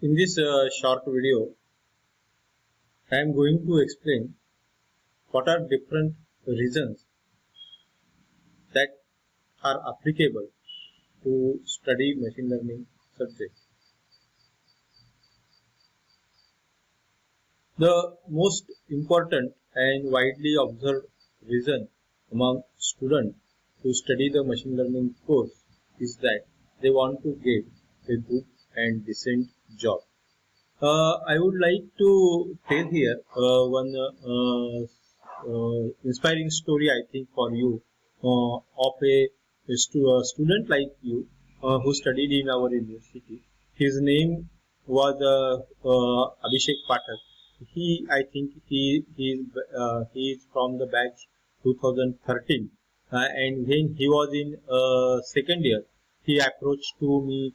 In this short video, I am going to explain what are different reasons that are applicable to study machine learning subjects. The most important and widely observed reason among students to study the machine learning course is that they want to get a good and decent job. I would like to tell here one inspiring story, I think, for you of a student like you who studied in our university. His name was Abhishek Pathak. I think he is from the batch 2013, and when he was in second year, he approached to me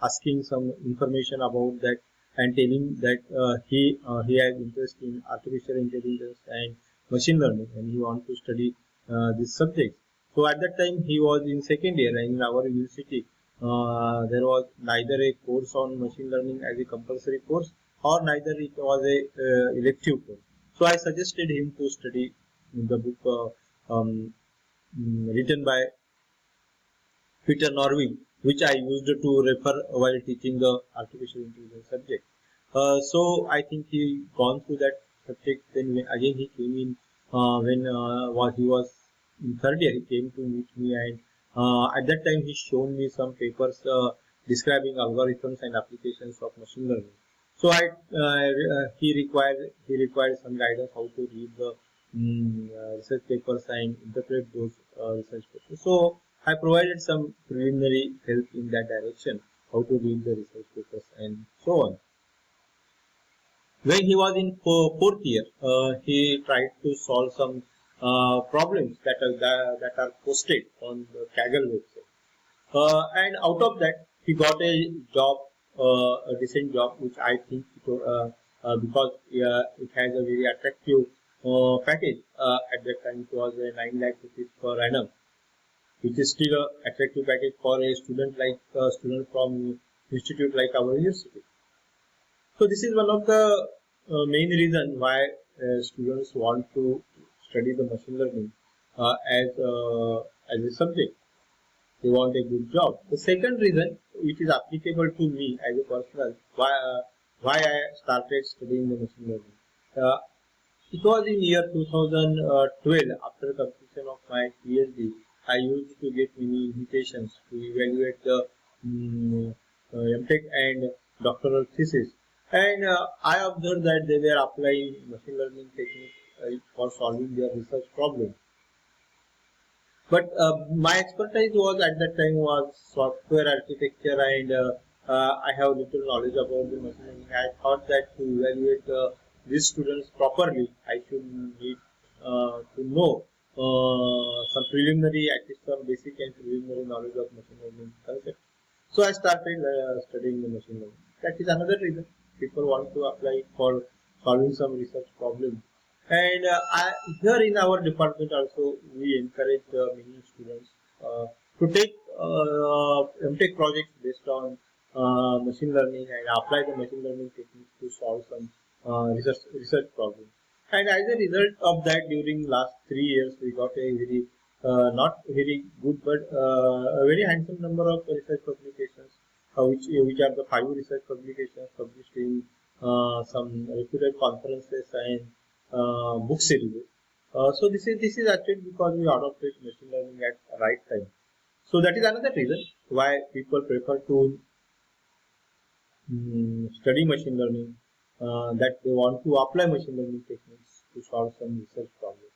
asking some information about that and telling that he has interest in artificial intelligence and machine learning, and he wants to study this subject. So at that time he was in second year, and in our university there was neither a course on machine learning as a compulsory course or neither it was a elective course. So I suggested him to study the book written by Peter Norvig, which I used to refer while teaching the artificial intelligence subject. So I think he gone through that subject. Then again he came in when he was in third year. He came to meet me, and at that time he shown me some papers describing algorithms and applications of machine learning. So he required some guidance how to read the research papers and interpret those research papers. So I provided some preliminary help in that direction, how to read the research papers and so on. When he was in fourth year, he tried to solve some problems that are posted on the Kaggle website, and out of that he got a job, a decent job, which I think because it has a very attractive package. At that time it was a 9 lakh rupees per annum, which is still an attractive package for a student from institute like our university. So this is one of the main reasons why students want to study the machine learning as a subject. They want a good job. The second reason, which is applicable to me as a personal, why I started studying the machine learning. It was in year 2012, after completion of my PhD. I used to get many invitations to evaluate the MTech and doctoral thesis, and I observed that they were applying machine learning techniques for solving their research problems. But my expertise was at that time was software architecture, and I have little knowledge about the machine learning. I thought that to evaluate these students properly, I should need to know some preliminary, at least some basic and preliminary knowledge of machine learning concept. So I started studying the machine learning. That is another reason people want to apply for solving some research problem. And here in our department also we encourage many students to take MTech projects based on machine learning and apply the machine learning techniques to solve some research problems. And as a result of that, during last 3 years, we got a very not very good, but a very handsome number of research publications, which are the 5 research publications published in some reputed conferences and book series. So this is actually because we adopted machine learning at the right time. So that is another reason why people prefer to study machine learning, that they want to apply machine learning techniques to solve some research problems.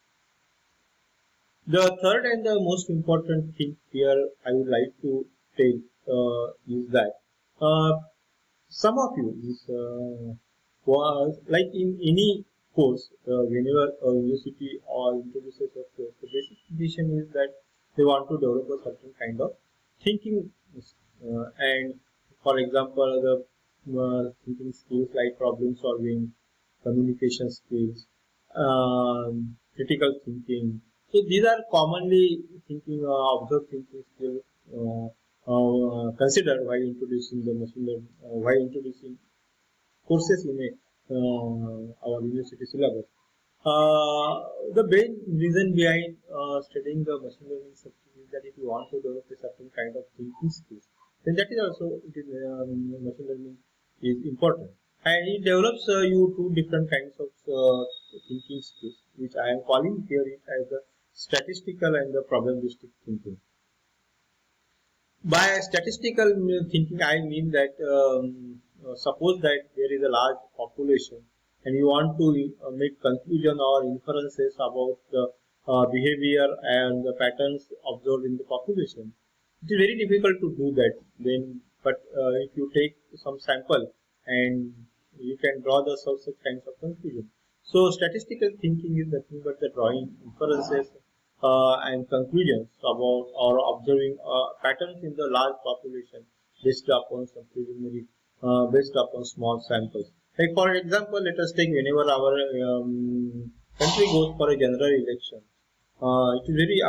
The third and the most important thing here I would like to tell is that some of you was like in any course, whenever a university or introduces a course, the basic condition is that they want to develop a certain kind of thinking, and for example, the thinking skills like problem solving, communication skills, critical thinking. So these are commonly observed thinking skills considered while introducing the machine learning, while introducing courses in our university syllabus. The main reason behind studying the machine learning subject is that if you want to develop a certain kind of thinking skills, then that is also it is machine learning is important, and it develops you two different kinds of thinking skills, which I am calling here it as the statistical and the probabilistic thinking. By statistical thinking, I mean that suppose that there is a large population and you want to make conclusion or inferences about the behavior and the patterns observed in the population. It is very difficult to do that. Then, but if you take some sample and you can draw the such kinds of conclusion. So statistical thinking is nothing but the drawing inferences and conclusions about or observing patterns in the large population based upon some preliminary, based upon small samples. Like for example, let us take whenever our country goes for a general election. It is very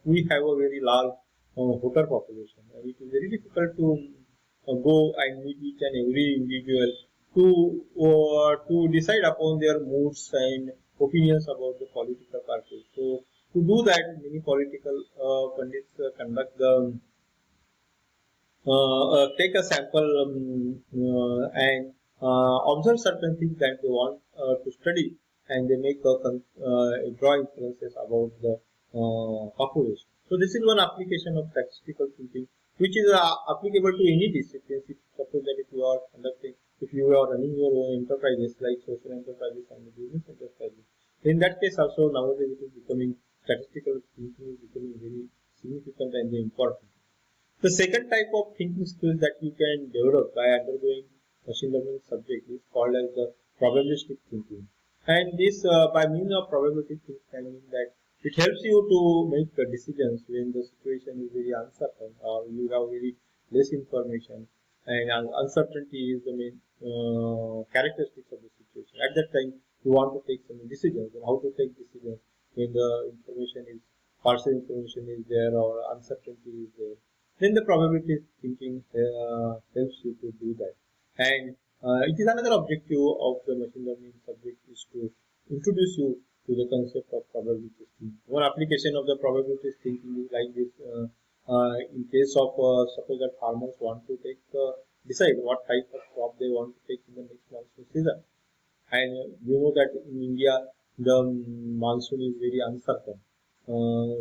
we have a very large voter population, and it is very difficult to go and meet each and every individual to decide upon their moods and opinions about the political parties. So to do that, many political pundits conduct the take a sample and observe certain things that they want to study, and they make draw inferences about the population. So this is one application of statistical thinking, which is applicable to any discipline. Suppose that if you are running your own enterprises like social enterprises and business enterprises, in that case also nowadays it is becoming statistical thinking is becoming very significant and important. The second type of thinking skills that you can develop by undergoing machine learning subject is called as the probabilistic thinking. And this, by means of probabilistic thinking, I mean that it helps you to make decisions when the situation is very uncertain or you have very less information, and uncertainty is the main characteristics of the situation. At that time, you want to take some decisions and how to take decisions when the information is partial information is there or uncertainty is there, then the probability thinking helps you to do that. And it is another objective of the machine learning subject is to introduce you to the concept of probability thinking. One application of the probability thinking is like this. In case of suppose that farmers want to decide what type of crop they want to take in the next monsoon season, and you know that in India the monsoon is very uncertain.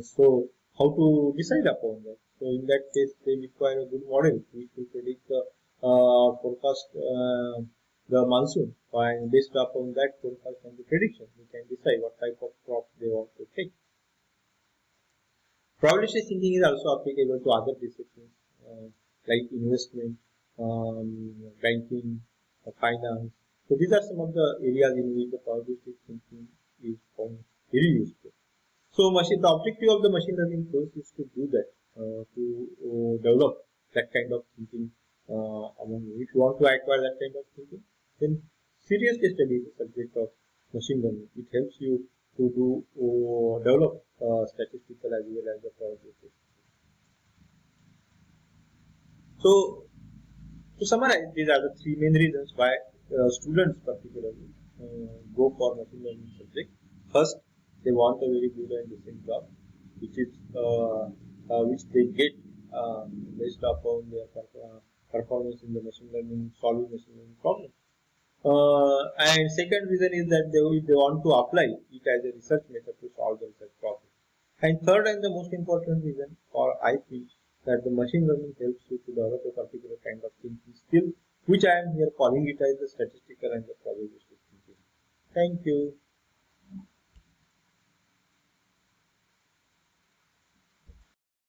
So how to decide upon that? So in that case, they require a good model which will predict the forecast, the monsoon, and based upon that forecast and the prediction, we can decide what type of crop they want to take. Probabilistic thinking is also applicable to other disciplines like investment, banking, finance. So these are some of the areas in which the probabilistic thinking is found very useful. So the objective of the machine learning course is to do that, to develop that kind of thinking among you. If you want to acquire that kind of thinking, then seriously study the subject of machine learning. It helps you to develop statistical as well as the probability. So to summarize, these are the three main reasons why students particularly go for machine learning subject. First, they want a very good and decent job, which they get based upon their performance in the machine learning, solving machine learning problems. And second reason is that if they want to apply it as a research method to solve the research problem. And third and the most important reason, or I feel, that the machine learning helps you to develop a particular kind of thinking skill, which I am here calling it as the statistical and the probabilistic thinking. Thank you.